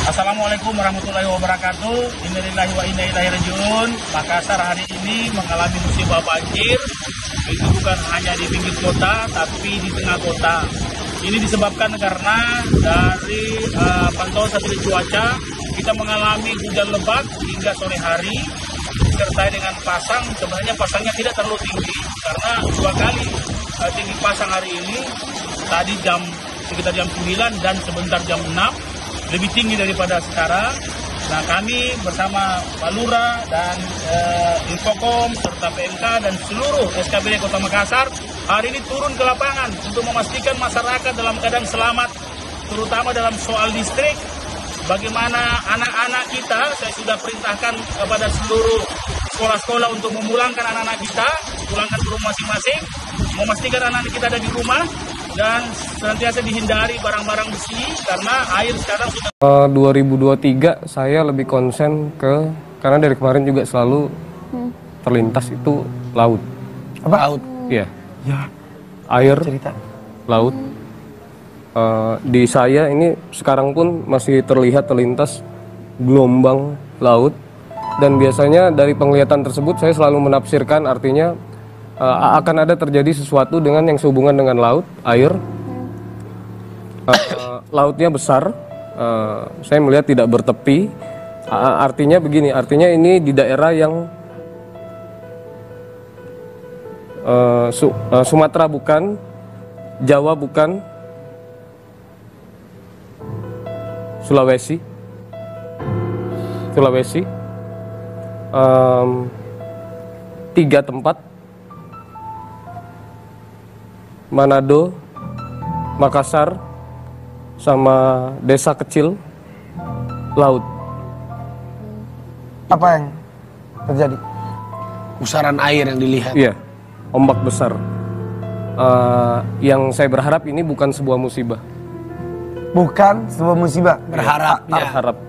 Assalamualaikum warahmatullahi wabarakatuh. Innalillahi wa inna ilaihi rajiun. Makassar hari ini mengalami musibah banjir. Itu bukan hanya di pinggir kota, tapi di tengah kota. Ini disebabkan karena dari pantauan satelit cuaca, kita mengalami hujan lebat hingga sore hari, disertai dengan pasang. Sebenarnya pasangnya tidak terlalu tinggi, karena 2 kali tinggi pasang hari ini, tadi sekitar jam 9 dan sebentar jam 6, lebih tinggi daripada sekarang. Nah, kami bersama Pak Lurah dan Infokom serta PMK dan seluruh SKBD Kota Makassar hari ini turun ke lapangan untuk memastikan masyarakat dalam keadaan selamat, terutama dalam soal listrik. Bagaimana anak-anak kita, saya sudah perintahkan kepada seluruh sekolah-sekolah untuk memulangkan anak-anak kita, pulangkan ke rumah masing-masing, memastikan anak-anak kita ada di rumah, dan senantiasa dihindari barang-barang besi karena air sekarang sudah 2023 saya lebih konsen karena dari kemarin juga selalu terlintas itu laut. Apa? Laut. Iya. Ya. Air. Cerita. Laut. Di saya ini sekarang pun masih terlihat terlintas gelombang laut, dan biasanya dari penglihatan tersebut saya selalu menafsirkan artinya akan ada terjadi sesuatu dengan yang sehubungan dengan laut, air. Lautnya besar, saya melihat tidak bertepi. Artinya begini, artinya ini di daerah yang Sumatera bukan, Jawa bukan, Sulawesi, 3 tempat, Manado, Makassar, sama desa kecil, laut. Apa yang terjadi? Pusaran air yang dilihat. Iya, ombak besar. Yang saya berharap ini bukan sebuah musibah. Bukan sebuah musibah.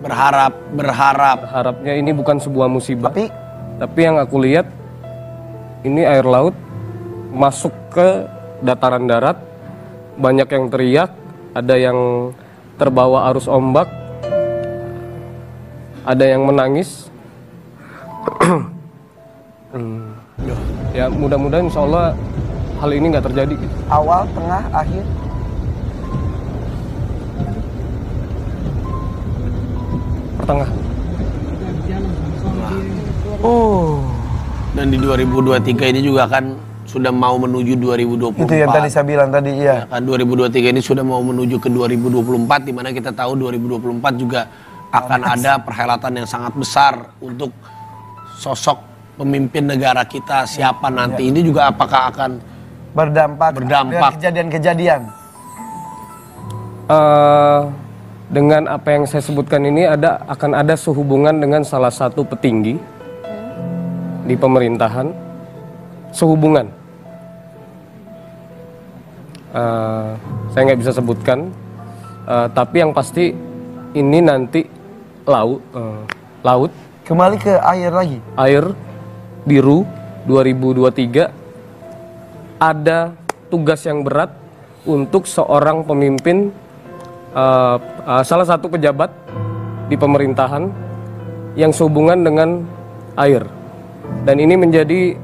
Berharapnya ini bukan sebuah musibah. Tapi yang aku lihat ini air laut masuk ke dataran darat, banyak yang teriak, ada yang terbawa arus ombak, ada yang menangis. Ya mudah-mudahan insya Allah hal ini nggak terjadi. Awal, tengah, akhir. Pertengahan. Oh. Dan di 2023 ini juga kan sudah mau menuju 2024. Itu yang tadi saya bilang tadi, iya. Ya kan 2023 ini sudah mau menuju ke 2024, di mana kita tahu 2024 juga akan ada perhelatan yang sangat besar untuk sosok pemimpin negara kita siapa nanti. Ini juga apakah akan berdampak dengan kejadian-kejadian? Dengan apa yang saya sebutkan ini akan ada sehubungan dengan salah satu petinggi di pemerintahan, sehubungan. Saya nggak bisa sebutkan, tapi yang pasti ini nanti laut. Kembali ke air lagi. Air biru 2023 ada tugas yang berat untuk seorang pemimpin, salah satu pejabat di pemerintahan yang sehubungan dengan air, dan ini menjadi